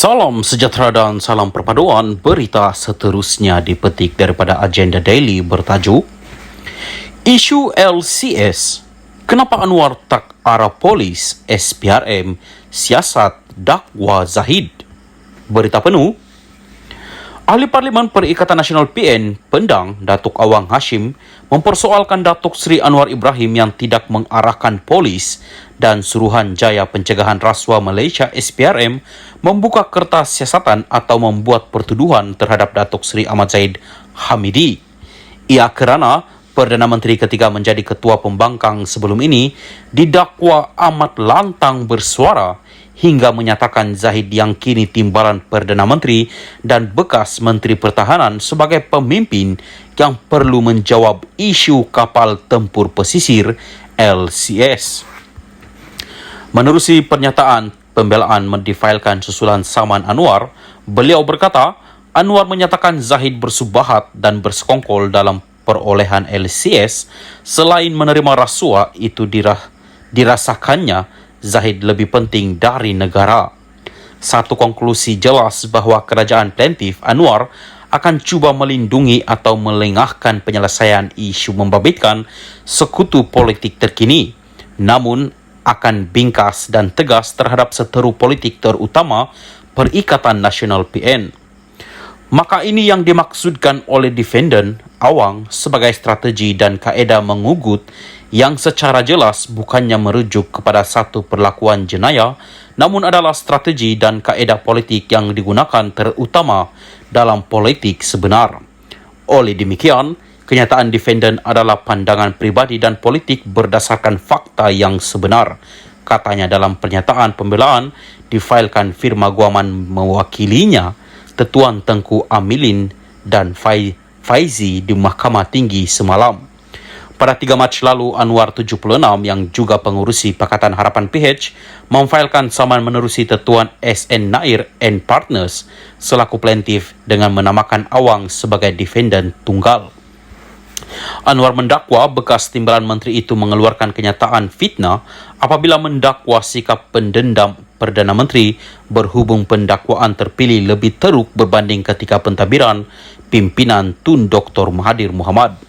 Salam sejahtera dan salam perpaduan. Berita seterusnya dipetik daripada Agenda Daily bertajuk Isu LCS. Kenapa Anwar tak arah polis SPRM siasat dakwa Zahid? Berita penuh. Ahli Parlimen Perikatan Nasional PN Pendang Datuk Awang Hashim mempersoalkan Datuk Seri Anwar Ibrahim yang tidak mengarahkan polis dan Suruhanjaya Pencegahan Rasuah Malaysia SPRM membuka kertas siasatan atau membuat pertuduhan terhadap Datuk Seri Ahmad Zahid Hamidi. Ia kerana Perdana Menteri ketika menjadi Ketua Pembangkang sebelum ini didakwa amat lantang bersuara hingga menyatakan Zahid yang kini timbalan Perdana Menteri dan bekas Menteri Pertahanan sebagai pemimpin yang perlu menjawab isu kapal tempur pesisir LCS. Menerusi pernyataan pembelaan mendifailkan susulan saman Anwar, beliau berkata Anwar menyatakan Zahid bersubahat dan bersekongkol dalam perolehan LCS selain menerima rasuah itu dirasakannya Zahid lebih penting dari negara. Satu konklusi jelas bahawa kerajaan plaintiff Anwar akan cuba melindungi atau melengahkan penyelesaian isu membabitkan sekutu politik terkini, namun akan bingkas dan tegas terhadap seteru politik terutama Perikatan Nasional PN. Maka ini yang dimaksudkan oleh defendant Awang sebagai strategi dan kaedah mengugut yang secara jelas bukannya merujuk kepada satu perlakuan jenayah, namun adalah strategi dan kaedah politik yang digunakan terutama dalam politik sebenar. Oleh demikian, kenyataan defendant adalah pandangan pribadi dan politik berdasarkan fakta yang sebenar, katanya dalam pernyataan pembelaan difailkan firma guaman mewakilinya, Tetuan Tengku Amilin dan Faizi di Mahkamah Tinggi semalam. Pada 3 Mac lalu, Anwar 76 yang juga pengurusi Pakatan Harapan PH memfailkan saman menerusi Tetuan SN Nair and Partners selaku plaintiff dengan menamakan Awang sebagai defendant tunggal. Anwar mendakwa bekas timbalan menteri itu mengeluarkan kenyataan fitnah apabila mendakwa sikap pendendam Perdana Menteri berhubung pendakwaan terpilih lebih teruk berbanding ketika pentadbiran pimpinan Tun Dr. Mahathir Mohamad.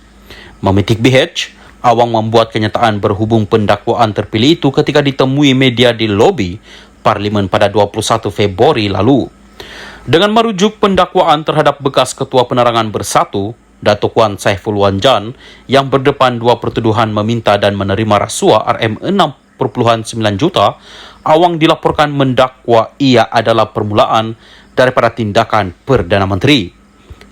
Memetik BH, Awang membuat kenyataan berhubung pendakwaan terpilih itu ketika ditemui media di lobi Parlimen pada 21 Februari lalu. Dengan merujuk pendakwaan terhadap bekas Ketua Penerangan Bersatu, Datuk Wan Saiful Wanjan, yang berdepan dua pertuduhan meminta dan menerima rasuah RM6.9 juta, Awang dilaporkan mendakwa ia adalah permulaan daripada tindakan Perdana Menteri.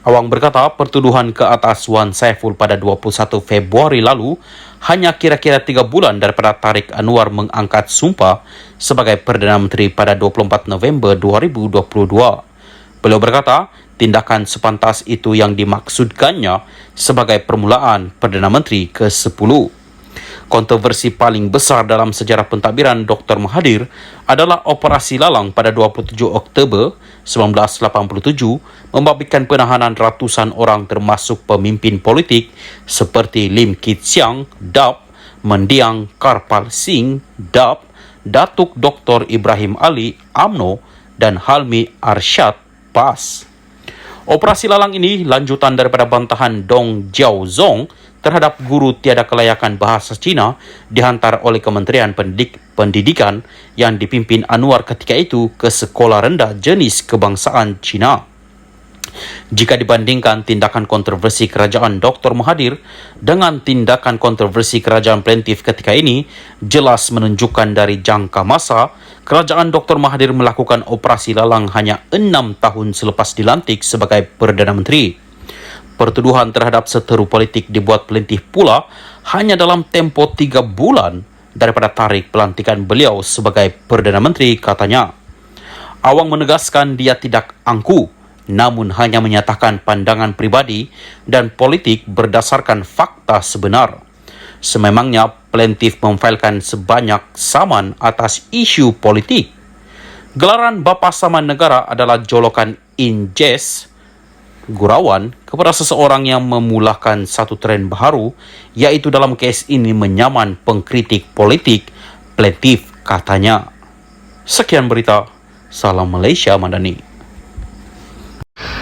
Awang berkata pertuduhan ke atas Wan Saiful pada 21 Februari lalu hanya kira-kira 3 bulan daripada tarikh Anwar mengangkat sumpah sebagai Perdana Menteri pada 24 November 2022. Beliau berkata, tindakan sepantas itu yang dimaksudkannya sebagai permulaan Perdana Menteri ke-10. Kontroversi paling besar dalam sejarah pentadbiran Dr. Mahathir adalah Operasi Lalang pada 27 Oktober 1987 membabitkan penahanan ratusan orang termasuk pemimpin politik seperti Lim Kit Siang, DAP, Mendiang Karpal Singh, DAP, Datuk Dr. Ibrahim Ali, UMNO dan Halmi Arsyad, PAS. Operasi Lalang ini lanjutan daripada bantahan Dong Jiaozong terhadap guru tiada kelayakan bahasa Cina dihantar oleh Kementerian Pendidikan yang dipimpin Anwar ketika itu ke sekolah rendah jenis kebangsaan Cina. Jika dibandingkan tindakan kontroversi kerajaan Dr. Mahathir dengan tindakan kontroversi kerajaan plaintiff ketika ini, jelas menunjukkan dari jangka masa, kerajaan Dr. Mahathir melakukan operasi lalang hanya 6 tahun selepas dilantik sebagai Perdana Menteri. Pertuduhan terhadap seteru politik dibuat plaintiff pula hanya dalam tempoh 3 bulan daripada tarikh pelantikan beliau sebagai Perdana Menteri, katanya. Awang menegaskan dia tidak angku, namun hanya menyatakan pandangan pribadi dan politik berdasarkan fakta sebenar. Sememangnya plaintiff memfailkan sebanyak saman atas isu politik. Gelaran Bapa Saman Negara adalah jolokan injes gurauan kepada seseorang yang memulakan satu tren baru, iaitu dalam kes ini menyaman pengkritik politik plaintiff, katanya. Sekian berita. Salam Malaysia Madani.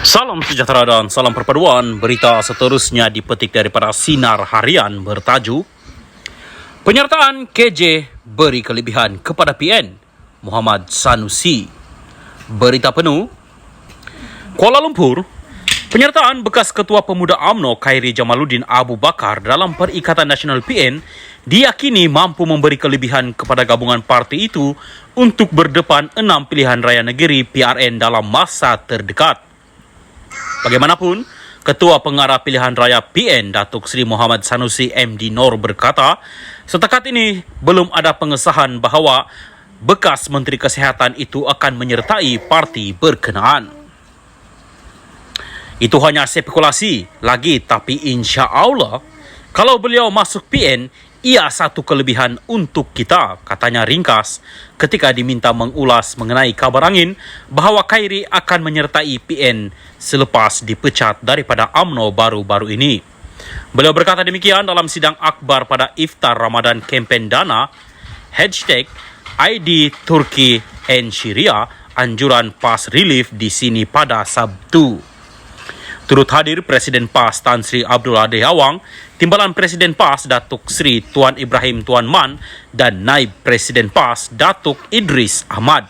Salam sejahtera dan salam perpaduan. Berita seterusnya dipetik daripada Sinar Harian bertajuk Penyertaan KJ beri kelebihan kepada PN Muhammad Sanusi. Berita penuh. Kuala Lumpur, penyertaan bekas Ketua Pemuda UMNO Khairi Jamaluddin Abu Bakar dalam Perikatan Nasional PN diyakini mampu memberi kelebihan kepada gabungan parti itu untuk berdepan 6 pilihan raya negeri PRN dalam masa terdekat. Bagaimanapun, Ketua Pengarah Pilihan Raya PN Datuk Seri Muhammad Sanusi MD Nor berkata, setakat ini belum ada pengesahan bahawa bekas Menteri Kesihatan itu akan menyertai parti berkenaan. Itu hanya spekulasi lagi, tapi insya Allah kalau beliau masuk PN, ia satu kelebihan untuk kita, katanya ringkas ketika diminta mengulas mengenai kabar angin bahawa Khairi akan menyertai PN selepas dipecat daripada UMNO baru-baru ini. Beliau berkata demikian dalam sidang akbar pada Iftar Ramadan kempen dana #ID Turki and Syria anjuran PAS relief di sini pada Sabtu. Turut hadir Presiden PAS Tan Sri Abdul Ade Awang, Timbalan Presiden PAS Datuk Sri Tuan Ibrahim Tuan Man dan Naib Presiden PAS Datuk Idris Ahmad.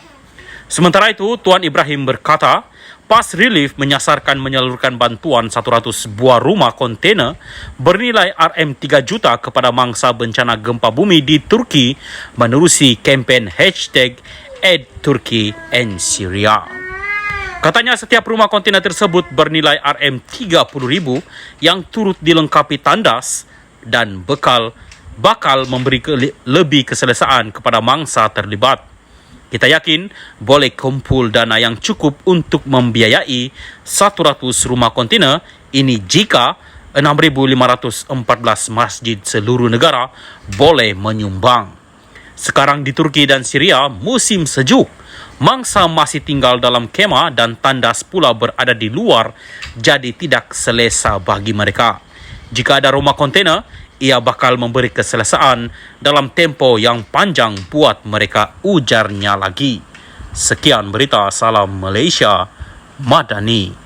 Sementara itu, Tuan Ibrahim berkata, PAS Relief menyasarkan menyalurkan bantuan 100 buah rumah kontena bernilai RM3 juta kepada mangsa bencana gempa bumi di Turki menerusi kempen #Aid Turkey and Syria. Katanya setiap rumah kontena tersebut bernilai RM30,000 yang turut dilengkapi tandas dan bakal memberi lebih keselesaan kepada mangsa terlibat. Kita yakin boleh kumpul dana yang cukup untuk membiayai 100 rumah kontena ini jika 6,514 masjid seluruh negara boleh menyumbang. Sekarang di Turki dan Syria musim sejuk. Mangsa masih tinggal dalam kemah dan tandas pula berada di luar, jadi tidak selesa bagi mereka. Jika ada rumah kontena, ia bakal memberi keselesaan dalam tempo yang panjang buat mereka, ujarnya lagi. Sekian berita, salam Malaysia Madani.